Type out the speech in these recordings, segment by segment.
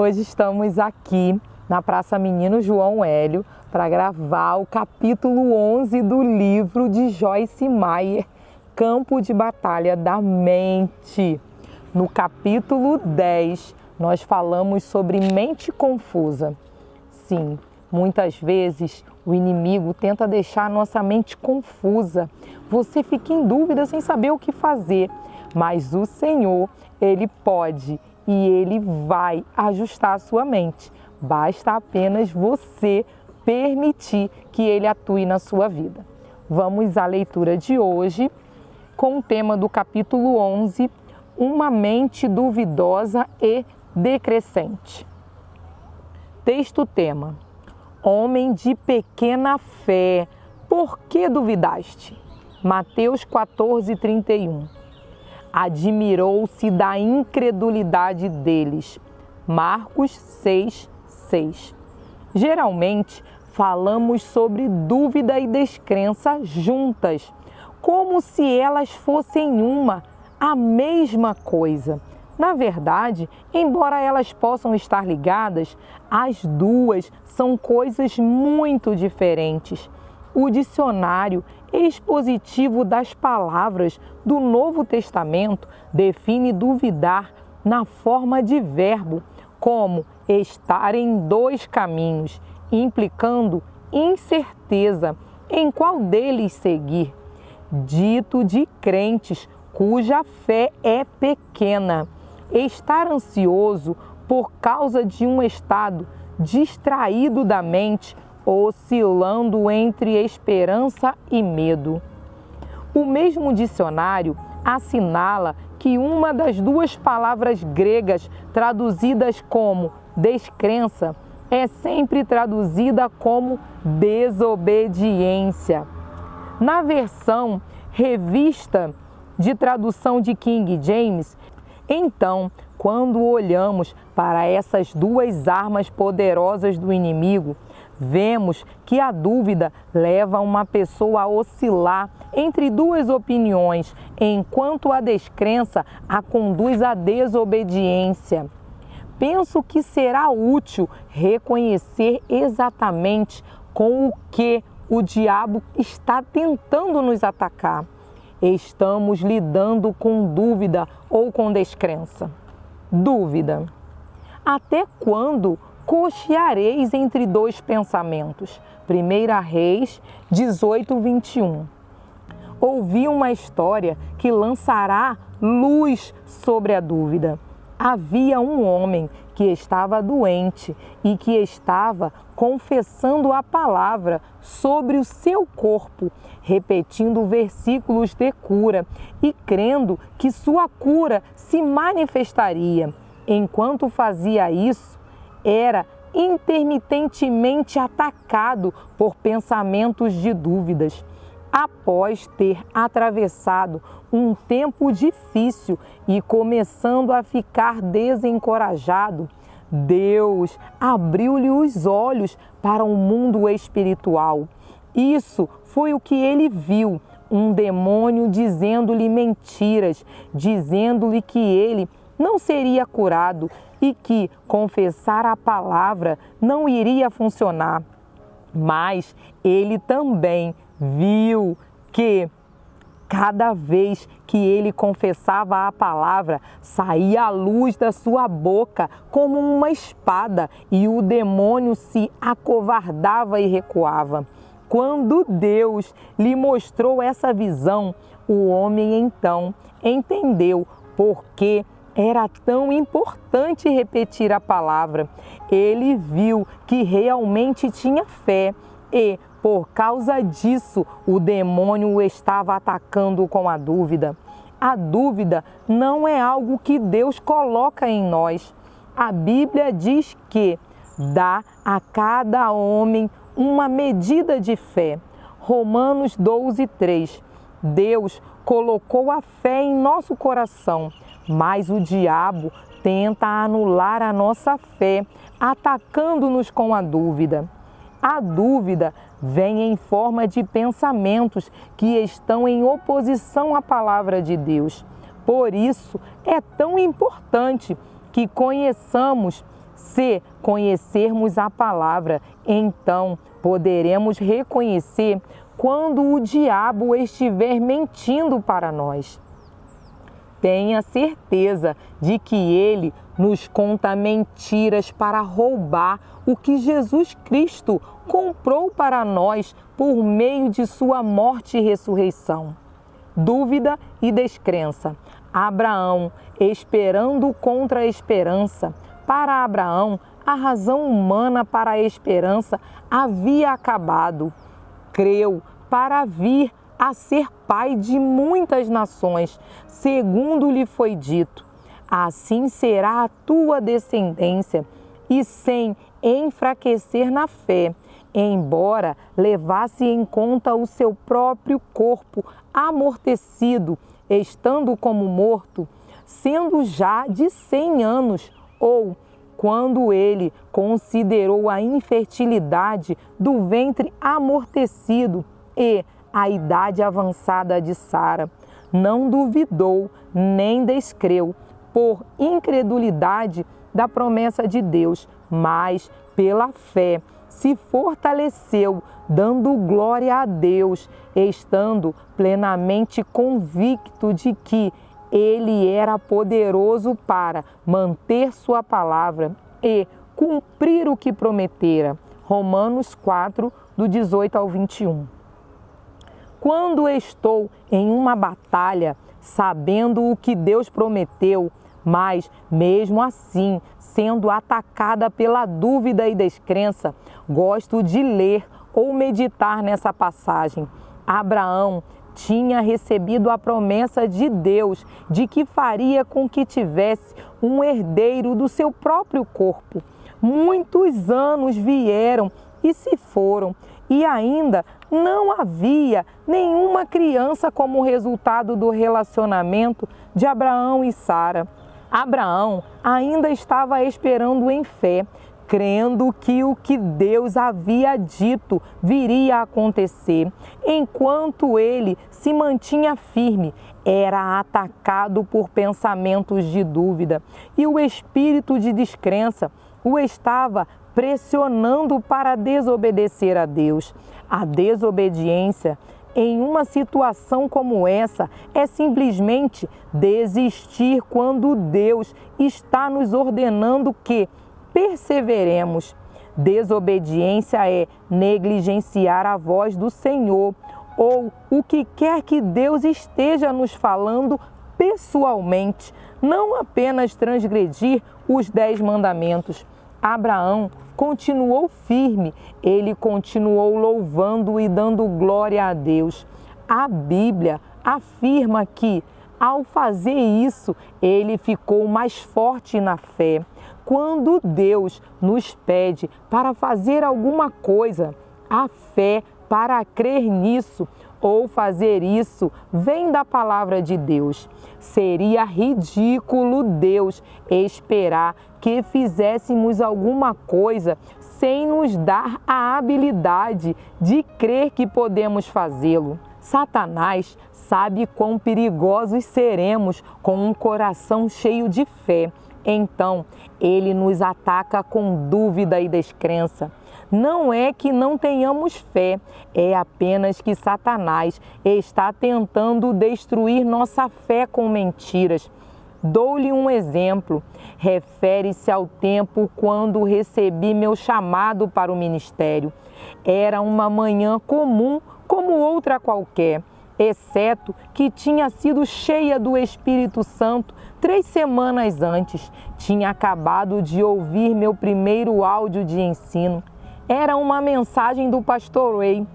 Hoje estamos aqui na Praça Menino João Hélio para gravar o capítulo 11 do livro de Joyce Meyer, Campo de Batalha da Mente. No capítulo 10, nós falamos sobre mente confusa. Sim, muitas vezes o inimigo tenta deixar a nossa mente confusa. Você fica em dúvida sem saber o que fazer, mas o Senhor, Ele pode e Ele vai ajustar a sua mente. Basta apenas você permitir que Ele atue na sua vida. Vamos à leitura de hoje com o tema do capítulo 11, uma mente duvidosa e decrescente. Texto-tema: homem de pequena fé, por que duvidaste? Mateus 14:31. Admirou-se da incredulidade deles. Marcos 6:6. Geralmente, falamos sobre dúvida e descrença juntas, como se elas fossem a mesma coisa. Na verdade, embora elas possam estar ligadas, as duas são coisas muito diferentes. O dicionário expositivo das palavras do Novo Testamento define duvidar na forma de verbo, como estar em dois caminhos, implicando incerteza em qual deles seguir. Dito de crentes cuja fé é pequena. Estar ansioso por causa de um estado distraído da mente, oscilando entre esperança e medo. O mesmo dicionário assinala que uma das duas palavras gregas traduzidas como descrença é sempre traduzida como desobediência. Na versão revista de tradução de King James, então, quando olhamos para essas duas armas poderosas do inimigo, vemos que a dúvida leva uma pessoa a oscilar entre duas opiniões, enquanto a descrença a conduz à desobediência. Penso que será útil reconhecer exatamente com o que o diabo está tentando nos atacar. Estamos lidando com dúvida ou com descrença. Dúvida. Até quando cocheareis entre dois pensamentos? 1 Reis 18:21. Ouvi uma história que lançará luz sobre a dúvida. Havia um homem que estava doente e que estava confessando a palavra sobre o seu corpo, repetindo versículos de cura e crendo que sua cura se manifestaria. Enquanto fazia isso, era intermitentemente atacado por pensamentos de dúvidas. Após ter atravessado um tempo difícil e começando a ficar desencorajado, Deus abriu-lhe os olhos para o mundo espiritual. Isso foi o que ele viu, um demônio dizendo-lhe mentiras, dizendo-lhe que ele não seria curado e que confessar a palavra não iria funcionar. Mas ele também viu que cada vez que ele confessava a palavra, saía a luz da sua boca como uma espada e o demônio se acovardava e recuava. Quando Deus lhe mostrou essa visão, o homem então entendeu por que era tão importante repetir a palavra. Ele viu que realmente tinha fé e, por causa disso, o demônio o estava atacando com a dúvida. A dúvida não é algo que Deus coloca em nós. A Bíblia diz que dá a cada homem uma medida de fé. Romanos 12:3. Deus colocou a fé em nosso coração, mas o diabo tenta anular a nossa fé, atacando-nos com a dúvida. A dúvida vem em forma de pensamentos que estão em oposição à palavra de Deus. Por isso, é tão importante que conheçamos Se conhecermos a palavra, então poderemos reconhecer quando o diabo estiver mentindo para nós. Tenha certeza de que ele nos conta mentiras para roubar o que Jesus Cristo comprou para nós por meio de sua morte e ressurreição. Dúvida e descrença. Abraão, esperando contra a esperança. Para Abraão, a razão humana para a esperança havia acabado. Creu para vir a ser pai de muitas nações, segundo lhe foi dito. Assim será a tua descendência, e sem enfraquecer na fé, embora levasse em conta o seu próprio corpo amortecido, estando como morto, sendo já de 100 anos, ou quando ele considerou a infertilidade do ventre amortecido e a idade avançada de Sara, não duvidou nem descreu por incredulidade da promessa de Deus, mas pela fé se fortaleceu, dando glória a Deus, estando plenamente convicto de que Ele era poderoso para manter sua palavra e cumprir o que prometera. Romanos 4, do 18 ao 21. Quando estou em uma batalha, sabendo o que Deus prometeu, mas mesmo assim, sendo atacada pela dúvida e descrença, gosto de ler ou meditar nessa passagem. Abraão tinha recebido a promessa de Deus de que faria com que tivesse um herdeiro do seu próprio corpo. Muitos anos vieram e se foram, e ainda não havia nenhuma criança como resultado do relacionamento de Abraão e Sara. Abraão ainda estava esperando em fé, crendo que o que Deus havia dito viria a acontecer. Enquanto ele se mantinha firme, era atacado por pensamentos de dúvida e o espírito de descrença o estava pressionando para desobedecer a Deus. A desobediência em uma situação como essa é simplesmente desistir quando Deus está nos ordenando que perseveremos. Desobediência é negligenciar a voz do Senhor ou o que quer que Deus esteja nos falando pessoalmente, não apenas transgredir os 10 mandamentos. Abraão continuou firme, ele continuou louvando e dando glória a Deus. A Bíblia afirma que, ao fazer isso, ele ficou mais forte na fé. Quando Deus nos pede para fazer alguma coisa, a fé para crer nisso ou fazer isso vem da palavra de Deus. Seria ridículo Deus esperar que fizéssemos alguma coisa sem nos dar a habilidade de crer que podemos fazê-lo. Satanás sabe quão perigosos seremos com um coração cheio de fé. Então, ele nos ataca com dúvida e descrença. Não é que não tenhamos fé, é apenas que Satanás está tentando destruir nossa fé com mentiras. Dou-lhe um exemplo. Refere-se ao tempo quando recebi meu chamado para o ministério. Era uma manhã comum como outra qualquer, exceto que tinha sido cheia do Espírito Santo 3 semanas antes. Tinha acabado de ouvir meu primeiro áudio de ensino. Era uma mensagem do pastor Ray,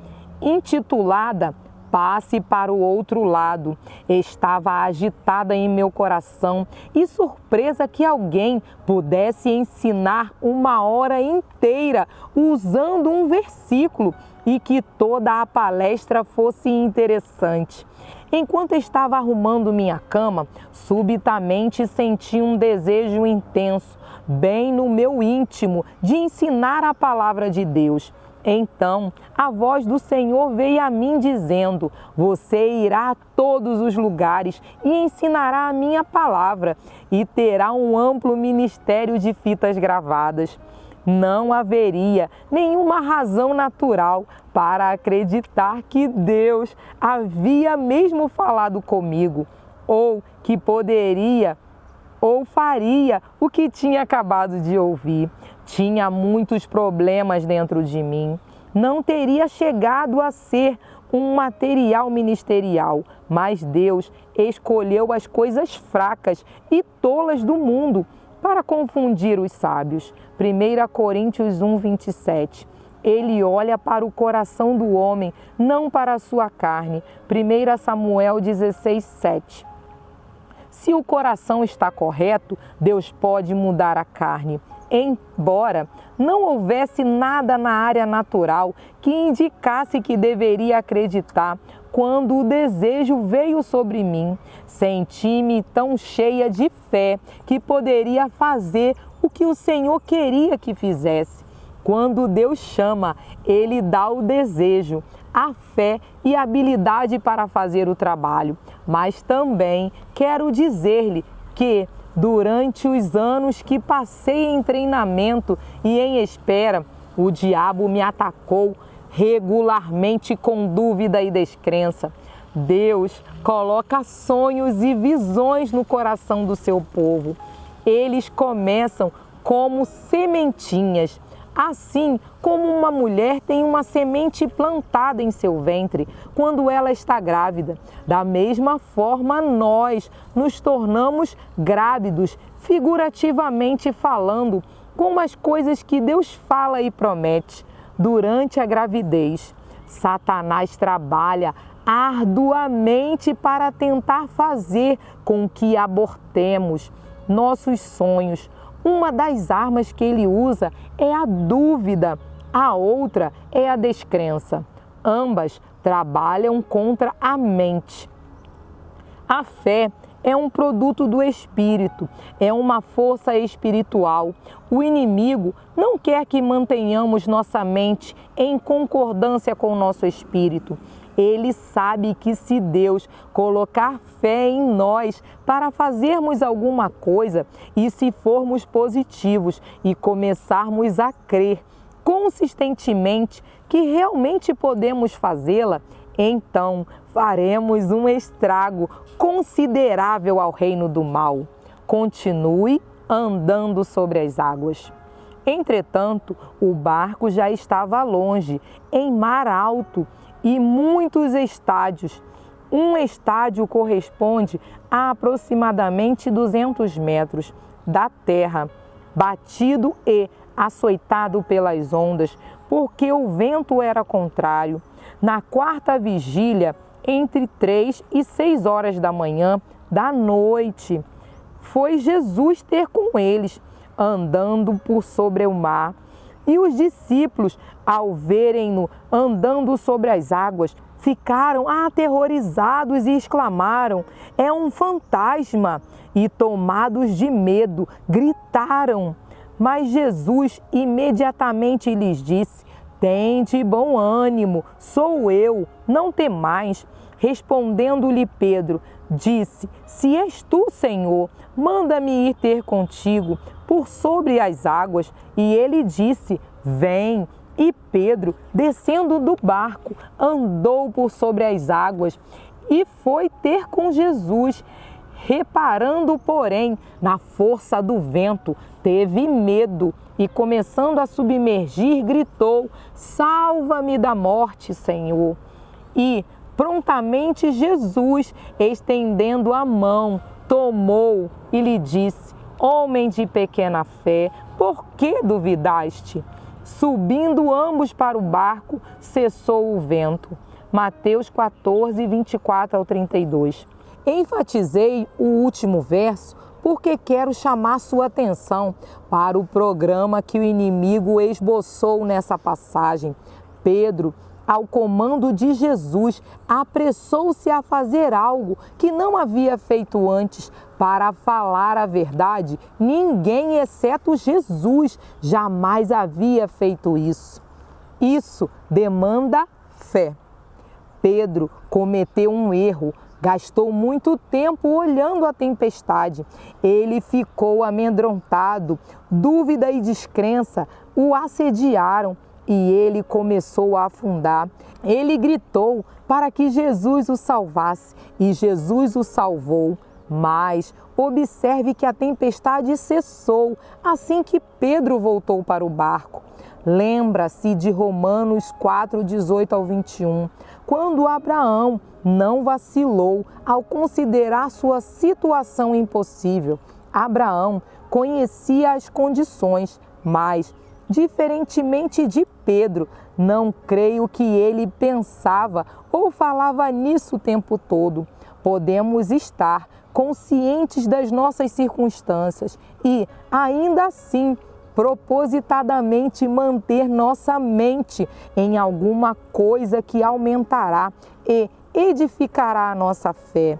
intitulada Passe para o Outro Lado. Estava agitada em meu coração e surpresa que alguém pudesse ensinar 1 hora inteira usando um versículo e que toda a palestra fosse interessante. Enquanto estava arrumando minha cama, subitamente senti um desejo intenso, bem no meu íntimo, de ensinar a palavra de Deus. Então a voz do Senhor veio a mim dizendo: você irá a todos os lugares e ensinará a minha palavra e terá um amplo ministério de fitas gravadas. Não haveria nenhuma razão natural para acreditar que Deus havia mesmo falado comigo, ou que poderia ou faria o que tinha acabado de ouvir. Tinha muitos problemas dentro de mim. Não teria chegado a ser um material ministerial, mas Deus escolheu as coisas fracas e tolas do mundo para confundir os sábios. 1 Coríntios 1, 27. Ele olha para o coração do homem, não para a sua carne. 1 Samuel 16, 7. Se o coração está correto, Deus pode mudar a carne. Embora não houvesse nada na área natural que indicasse que deveria acreditar, quando o desejo veio sobre mim, senti-me tão cheia de fé que poderia fazer o que o Senhor queria que fizesse. Quando Deus chama, Ele dá o desejo, a fé e a habilidade para fazer o trabalho. Mas também quero dizer-lhe que, durante os anos que passei em treinamento e em espera, o diabo me atacou regularmente com dúvida e descrença. Deus coloca sonhos e visões no coração do seu povo. Eles começam como sementinhas. Assim como uma mulher tem uma semente plantada em seu ventre quando ela está grávida, da mesma forma nós nos tornamos grávidos, figurativamente falando, com as coisas que Deus fala e promete. Durante a gravidez, Satanás trabalha arduamente para tentar fazer com que abortemos nossos sonhos. Uma das armas que ele usa é a dúvida, a outra é a descrença. Ambas trabalham contra a mente. A fé é um produto do Espírito, é uma força espiritual. O inimigo não quer que mantenhamos nossa mente em concordância com o nosso espírito. Ele sabe que se Deus colocar fé em nós para fazermos alguma coisa e se formos positivos e começarmos a crer consistentemente que realmente podemos fazê-la, então faremos um estrago considerável ao reino do mal. Continue andando sobre as águas. Entretanto, o barco já estava longe, em mar alto, e muitos estádios. Um estádio corresponde a aproximadamente 200 metros da terra, batido e açoitado pelas ondas, porque o vento era contrário. Na quarta vigília, entre 3 e 6 horas da manhã, da noite, foi Jesus ter com eles, andando por sobre o mar. E os discípulos, ao verem-no andando sobre as águas, ficaram aterrorizados e exclamaram: é um fantasma! E tomados de medo, gritaram. Mas Jesus imediatamente lhes disse: tende bom ânimo, sou eu, não temais. Respondendo-lhe Pedro, disse: se és tu, Senhor, manda-me ir ter contigo por sobre as águas. E ele disse: vem. E Pedro, descendo do barco, andou por sobre as águas e foi ter com Jesus. Reparando, porém, na força do vento, teve medo e, começando a submergir, gritou: salva-me da morte, Senhor. E prontamente Jesus, estendendo a mão, tomou e lhe disse: homem de pequena fé, por que duvidaste? Subindo ambos para o barco, cessou o vento. Mateus 14, 24 ao 32. Enfatizei o último verso porque quero chamar sua atenção para o programa que o inimigo esboçou nessa passagem. Pedro, ao comando de Jesus, apressou-se a fazer algo que não havia feito antes. Para falar a verdade, ninguém, exceto Jesus, jamais havia feito isso. Isso demanda fé. Pedro cometeu um erro, gastou muito tempo olhando a tempestade. Ele ficou amedrontado, dúvida e descrença o assediaram e ele começou a afundar. Ele gritou para que Jesus o salvasse e Jesus o salvou. Mas observe que a tempestade cessou assim que Pedro voltou para o barco. Lembra-se de Romanos 4, 18 ao 21, quando Abraão não vacilou ao considerar sua situação impossível. Abraão conhecia as condições, mas, diferentemente de Pedro, não creio que ele pensava ou falava nisso o tempo todo. Podemos estar conscientes das nossas circunstâncias e, ainda assim, propositadamente manter nossa mente em alguma coisa que aumentará e edificará a nossa fé.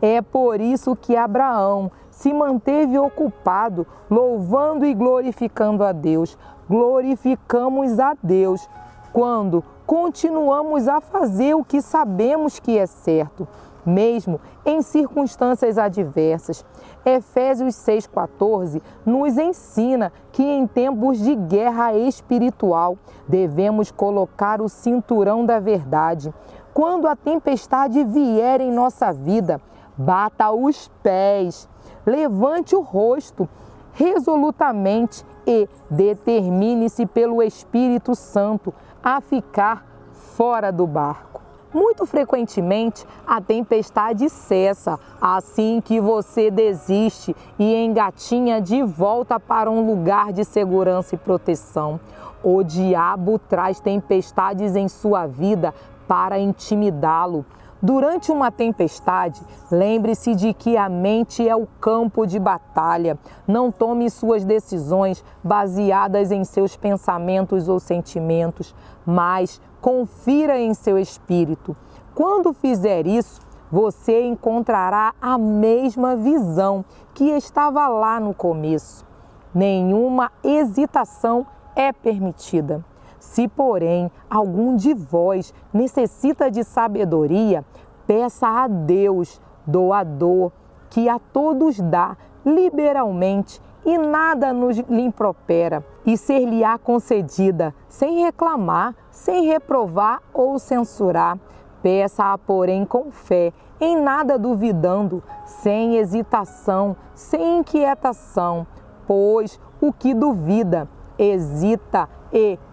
É por isso que Abraão se manteve ocupado, louvando e glorificando a Deus. Glorificamos a Deus quando continuamos a fazer o que sabemos que é certo, mesmo em circunstâncias adversas. Efésios 6,14 nos ensina que em tempos de guerra espiritual devemos colocar o cinturão da verdade. Quando a tempestade vier em nossa vida, bata os pés, levante o rosto resolutamente e determine-se pelo Espírito Santo a ficar fora do barco. Muito frequentemente, a tempestade cessa assim que você desiste e engatinha de volta para um lugar de segurança e proteção. O diabo traz tempestades em sua vida para intimidá-lo. Durante uma tempestade, lembre-se de que a mente é o campo de batalha. Não tome suas decisões baseadas em seus pensamentos ou sentimentos, mas confira em seu espírito. Quando fizer isso, você encontrará a mesma visão que estava lá no começo. Nenhuma hesitação é permitida. Se, porém, algum de vós necessita de sabedoria, peça a Deus, doador, que a todos dá liberalmente e nada lhe impropera, e ser-lhe-á concedida, sem reclamar, sem reprovar ou censurar. Peça-a, porém, com fé, em nada duvidando, sem hesitação, sem inquietação, pois o que duvida, hesita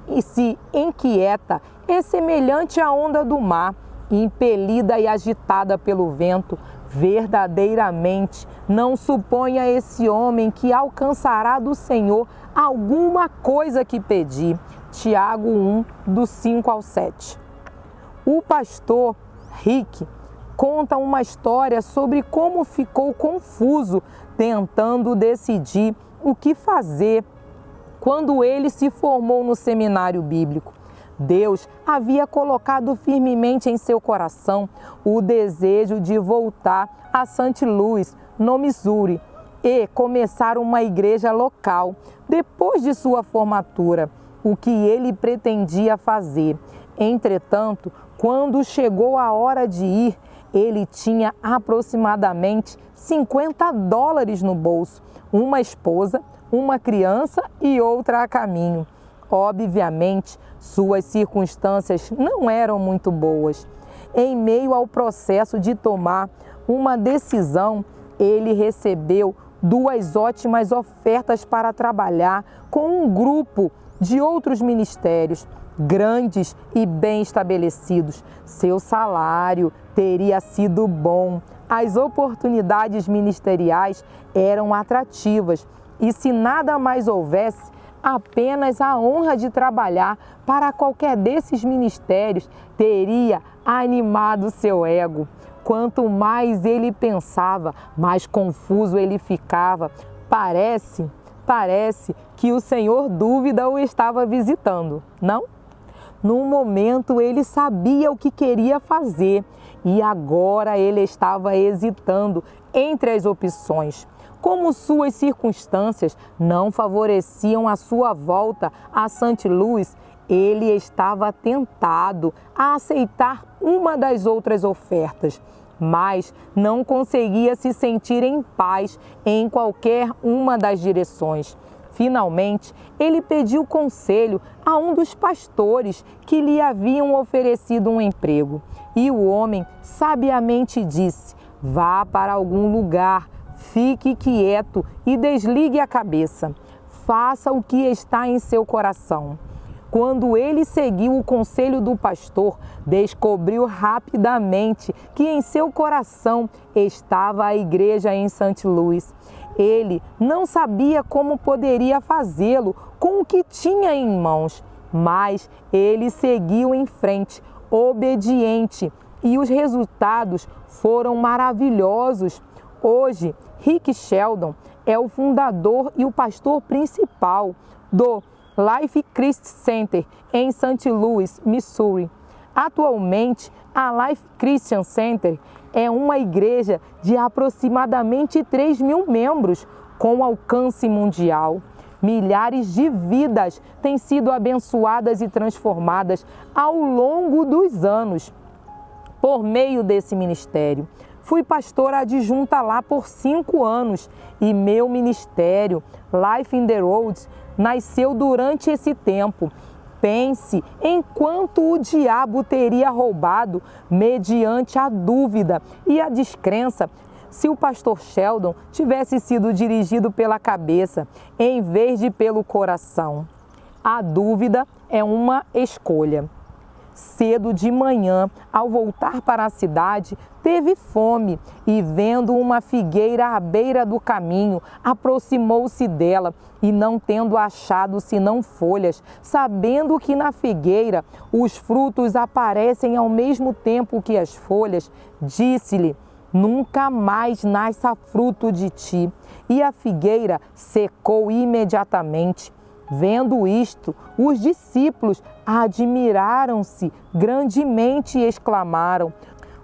e se inquieta é semelhante à onda do mar, impelida e agitada pelo vento. Verdadeiramente, não suponha esse homem que alcançará do Senhor alguma coisa que pedir. Tiago 1, do 5 ao 7. O pastor Rick conta uma história sobre como ficou confuso tentando decidir o que fazer quando ele se formou no seminário bíblico. Deus havia colocado firmemente em seu coração o desejo de voltar a St. Louis, no Missouri, e começar uma igreja local depois de sua formatura, o que ele pretendia fazer. Entretanto, quando chegou a hora de ir, ele tinha aproximadamente $50 no bolso, uma esposa, uma criança e outra a caminho. Obviamente, suas circunstâncias não eram muito boas. Em meio ao processo de tomar uma decisão, ele recebeu 2 ótimas ofertas para trabalhar com um grupo de outros ministérios, grandes e bem estabelecidos. Seu salário teria sido bom, as oportunidades ministeriais eram atrativas e, se nada mais houvesse, apenas a honra de trabalhar para qualquer desses ministérios teria animado seu ego. Quanto mais ele pensava, mais confuso ele ficava. Parece que o Senhor dúvida o estava visitando, não? Num momento ele sabia o que queria fazer e agora ele estava hesitando entre as opções. Como suas circunstâncias não favoreciam a sua volta a St. Louis, Ele estava tentado a aceitar uma das outras ofertas, mas não conseguia se sentir em paz em qualquer uma das direções. Finalmente, ele pediu conselho a um dos pastores que lhe haviam oferecido um emprego. E o homem sabiamente disse: vá para algum lugar, fique quieto e desligue a cabeça. Faça o que está em seu coração. Quando ele seguiu o conselho do pastor, descobriu rapidamente que em seu coração estava a igreja em St. Louis. Ele não sabia como poderia fazê-lo com o que tinha em mãos, mas ele seguiu em frente, obediente, e os resultados foram maravilhosos. Hoje, Rick Sheldon é o fundador e o pastor principal do Life Christian Center em St. Louis, Missouri. Atualmente, a Life Christian Center é uma igreja de aproximadamente 3.000 membros, com alcance mundial. Milhares de vidas têm sido abençoadas e transformadas ao longo dos anos por meio desse ministério. Fui pastora adjunta lá por 5 anos e meu ministério, Life in the Roads, nasceu durante esse tempo. Pense em quanto o diabo teria roubado mediante a dúvida e a descrença se o pastor Sheldon tivesse sido dirigido pela cabeça em vez de pelo coração. A dúvida é uma escolha. Cedo de manhã, ao voltar para a cidade, teve fome e, vendo uma figueira à beira do caminho, aproximou-se dela e, não tendo achado senão folhas, sabendo que na figueira os frutos aparecem ao mesmo tempo que as folhas, disse-lhe: nunca mais nasça fruto de ti. E a figueira secou imediatamente. Vendo isto, os discípulos admiraram-se grandemente e exclamaram: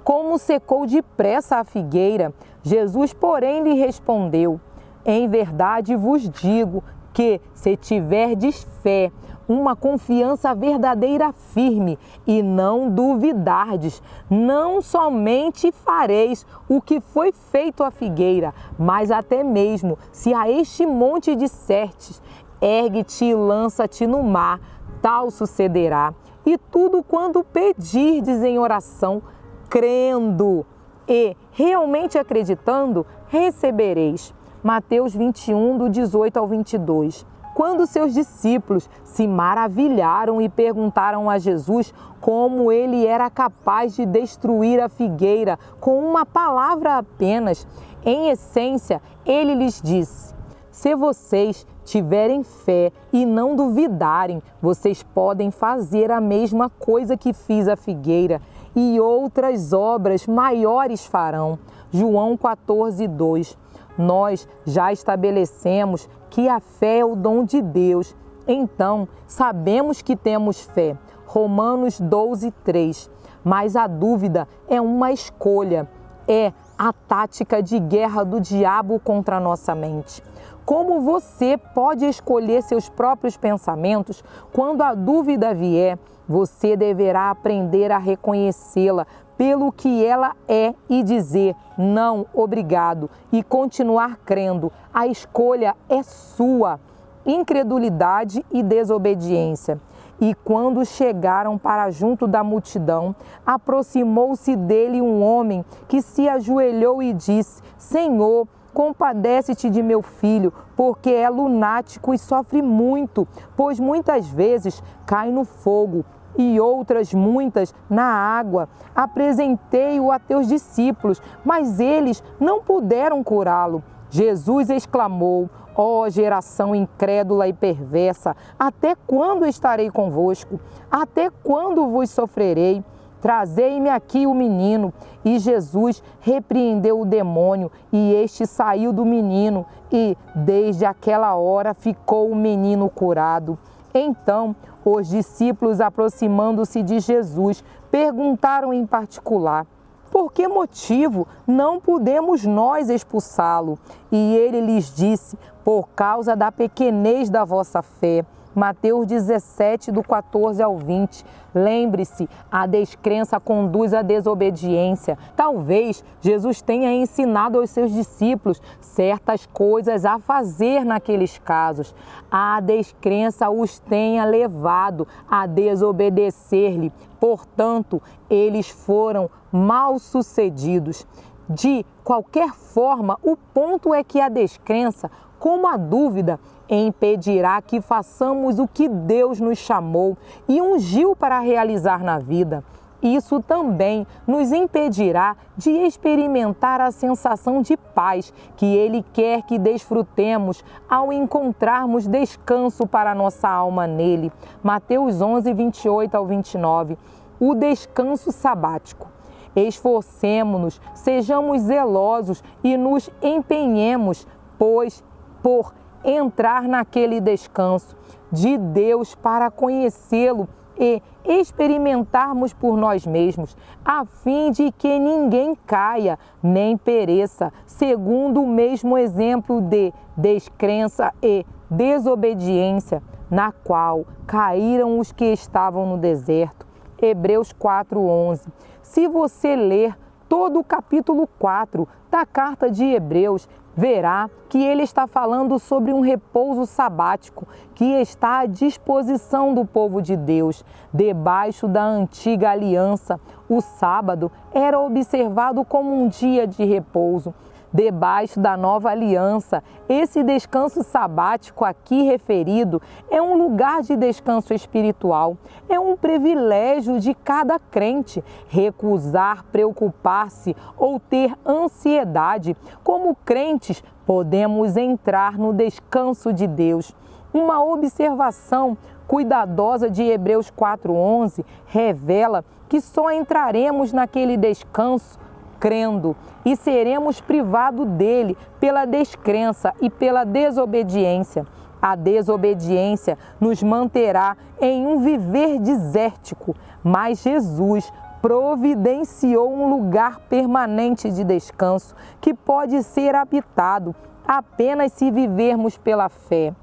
como secou depressa a figueira! Jesus, porém, lhe respondeu: em verdade vos digo que, se tiverdes fé, uma confiança verdadeira firme, e não duvidardes, não somente fareis o que foi feito à figueira, mas até mesmo, se a este monte dissertes: ergue-te e lança-te no mar, tal sucederá. E tudo quanto pedirdes em oração, crendo e realmente acreditando, recebereis. Mateus 21, do 18 ao 22. Quando seus discípulos se maravilharam e perguntaram a Jesus como ele era capaz de destruir a figueira com uma palavra apenas, em essência, ele lhes disse: se vocês tiverem fé e não duvidarem, vocês podem fazer a mesma coisa que fiz à figueira, e outras obras maiores farão. João 14, 2. Nós já estabelecemos que a fé é o dom de Deus, então sabemos que temos fé. Romanos 12, 3. Mas a dúvida é uma escolha, é a tática de guerra do diabo contra a nossa mente. Como você pode escolher seus próprios pensamentos quando a dúvida vier? Você deverá aprender a reconhecê-la pelo que ela é e dizer não, obrigado, e continuar crendo. A escolha é sua. Incredulidade e desobediência. E quando chegaram para junto da multidão, aproximou-se dele um homem que se ajoelhou e disse: Senhor, compadece-te de meu filho, porque é lunático e sofre muito, pois muitas vezes cai no fogo e outras muitas na água. Apresentei-o a teus discípulos, mas eles não puderam curá-lo. Jesus exclamou: ó geração incrédula e perversa, até quando estarei convosco? Até quando vos sofrerei? Trazei-me aqui o menino. E Jesus repreendeu o demônio, e este saiu do menino, e desde aquela hora ficou o menino curado. Então, os discípulos, aproximando-se de Jesus, perguntaram em particular: por que motivo não podemos nós expulsá-lo? E ele lhes disse: por causa da pequenez da vossa fé. Mateus 17, do 14 ao 20. Lembre-se, a descrença conduz à desobediência. Talvez Jesus tenha ensinado aos seus discípulos certas coisas a fazer naqueles casos. A descrença os tenha levado a desobedecer-lhe. Portanto, eles foram mal-sucedidos. De qualquer forma, o ponto é que a descrença, como a dúvida, impedirá que façamos o que Deus nos chamou e ungiu para realizar na vida. Isso também nos impedirá de experimentar a sensação de paz que Ele quer que desfrutemos ao encontrarmos descanso para a nossa alma nele. Mateus 11, 28 ao 29. O descanso sabático. Esforcemo-nos, sejamos zelosos e nos empenhemos, pois, por entrar naquele descanso de Deus para conhecê-lo e experimentarmos por nós mesmos, a fim de que ninguém caia nem pereça, segundo o mesmo exemplo de descrença e desobediência, na qual caíram os que estavam no deserto. Hebreus 4:11. Se você ler todo o capítulo 4 da carta de Hebreus, verá que ele está falando sobre um repouso sabático que está à disposição do povo de Deus. Debaixo da antiga aliança, o sábado era observado como um dia de repouso. Debaixo da nova aliança, esse descanso sabático aqui referido é um lugar de descanso espiritual. É um privilégio de cada crente recusar preocupar-se ou ter ansiedade. Como crentes, podemos entrar no descanso de Deus. Uma observação cuidadosa de Hebreus 4:11 revela que só entraremos naquele descanso crendo e seremos privados dele pela descrença e pela desobediência. A desobediência nos manterá em um viver desértico, mas Jesus providenciou um lugar permanente de descanso que pode ser habitado apenas se vivermos pela fé.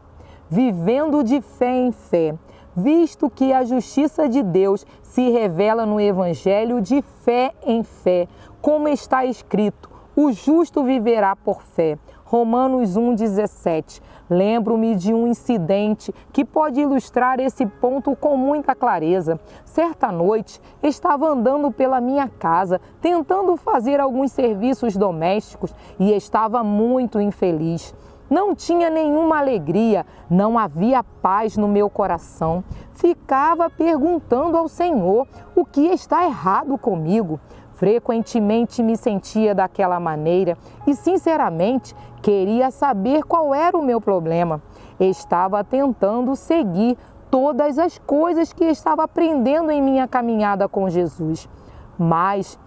Vivendo de fé em fé, visto que a justiça de Deus se revela no Evangelho de fé em fé, como está escrito, o justo viverá por fé. Romanos 1,17. Lembro-me de um incidente que pode ilustrar esse ponto com muita clareza. Certa noite, estava andando pela minha casa, tentando fazer alguns serviços domésticos e estava muito infeliz. Não tinha nenhuma alegria, não havia paz no meu coração. Ficava perguntando ao Senhor o que está errado comigo. Frequentemente me sentia daquela maneira e, sinceramente, queria saber qual era o meu problema. Estava tentando seguir todas as coisas que estava aprendendo em minha caminhada com Jesus. Mas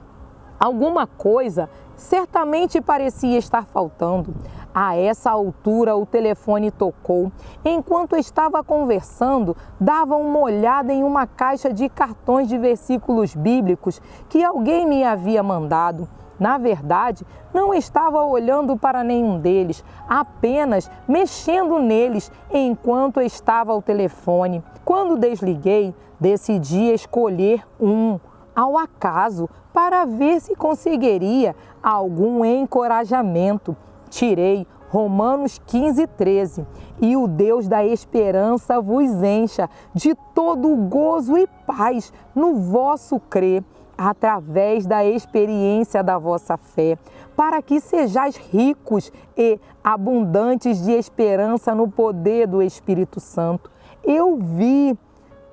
alguma coisa certamente parecia estar faltando. A essa altura o telefone tocou. Enquanto estava conversando, dava uma olhada em uma caixa de cartões de versículos bíblicos que alguém me havia mandado. Na verdade, não estava olhando para nenhum deles, apenas mexendo neles enquanto estava ao telefone. Quando desliguei, decidi escolher um ao acaso para ver se conseguiria algum encorajamento. Tirei Romanos 15:13. E o Deus da esperança vos encha de todo gozo e paz no vosso crer, através da experiência da vossa fé, para que sejais ricos e abundantes de esperança no poder do Espírito Santo. Eu vi.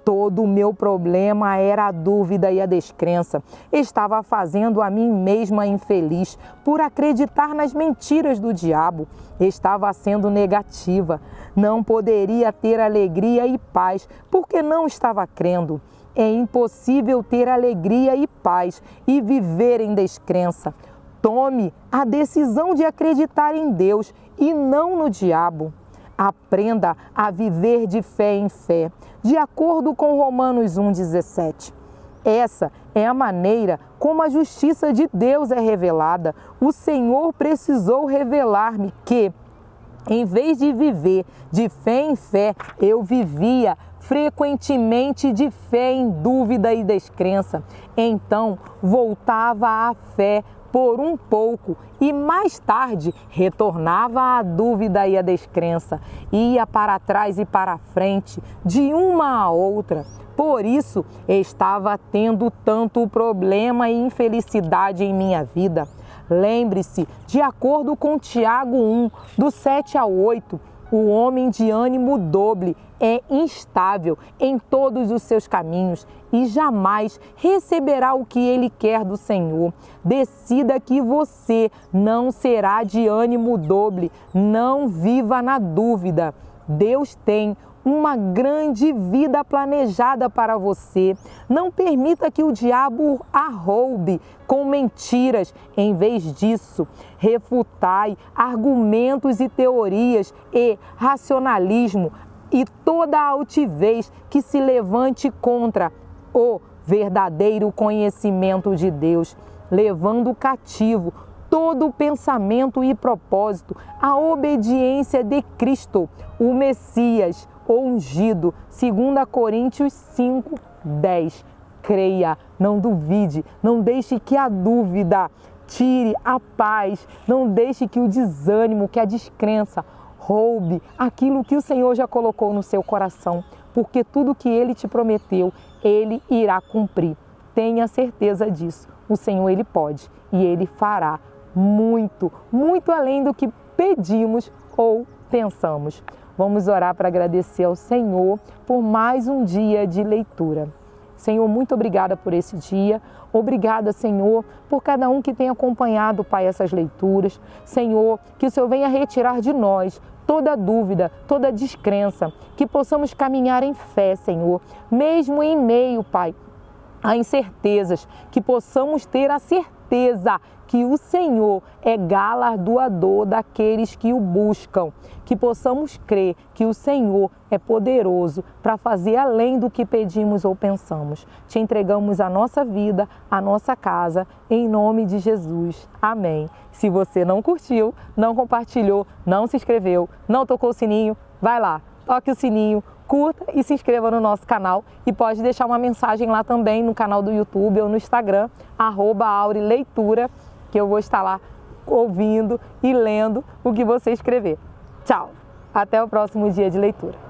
Todo o meu problema era a dúvida e a descrença. Estava fazendo a mim mesma infeliz por acreditar nas mentiras do diabo. Estava sendo negativa. Não poderia ter alegria e paz porque não estava crendo. É impossível ter alegria e paz e viver em descrença. Tome a decisão de acreditar em Deus e não no diabo. Aprenda a viver de fé em fé, de acordo com Romanos 1,17. Essa é a maneira como a justiça de Deus é revelada. O Senhor precisou revelar-me que Em vez de viver de fé em fé, eu vivia frequentemente de fé em dúvida e descrença. Então, voltava à fé por um pouco e mais tarde retornava à dúvida e à descrença. Ia para trás e para frente, de uma a outra. Por isso, estava tendo tanto problema e infelicidade em minha vida. Lembre-se, de acordo com Tiago 1, do 7 ao 8, o homem de ânimo dobre é instável em todos os seus caminhos e jamais receberá o que ele quer do Senhor. Decida que você não será de ânimo dobre, não viva na dúvida. Deus tem uma grande vida planejada para você. Não permita que o diabo a roube com mentiras. Em vez disso, refutai argumentos e teorias e racionalismo e toda altivez que se levante contra o verdadeiro conhecimento de Deus, levando cativo todo pensamento e propósito à obediência de Cristo, o Messias, o ungido, 2 Coríntios 5, 10. Creia, não duvide, não deixe que a dúvida tire a paz, não deixe que o desânimo, que a descrença roube aquilo que o Senhor já colocou no seu coração, porque tudo que Ele te prometeu, Ele irá cumprir. Tenha certeza disso. O Senhor, Ele pode e Ele fará muito, muito além do que pedimos ou pensamos. Vamos orar para agradecer ao Senhor por mais um dia de leitura. Senhor, muito obrigada por esse dia. Obrigada, Senhor, por cada um que tem acompanhado, Pai, essas leituras. Senhor, que o Senhor venha retirar de nós toda dúvida, toda descrença, que possamos caminhar em fé, Senhor, mesmo em meio, Pai, a incertezas, que possamos ter a certeza que o Senhor é galardoador daqueles que o buscam, que possamos crer que o Senhor é poderoso para fazer além do que pedimos ou pensamos. Te entregamos a nossa vida, a nossa casa, em nome de Jesus. Amém. Se você não curtiu, não compartilhou, não se inscreveu, não tocou o sininho, vai lá, toque o sininho, curta e se inscreva no nosso canal e pode deixar uma mensagem lá também no canal do YouTube ou no Instagram, @aurileitura, que eu vou estar lá ouvindo e lendo o que você escrever. Tchau! Até o próximo dia de leitura.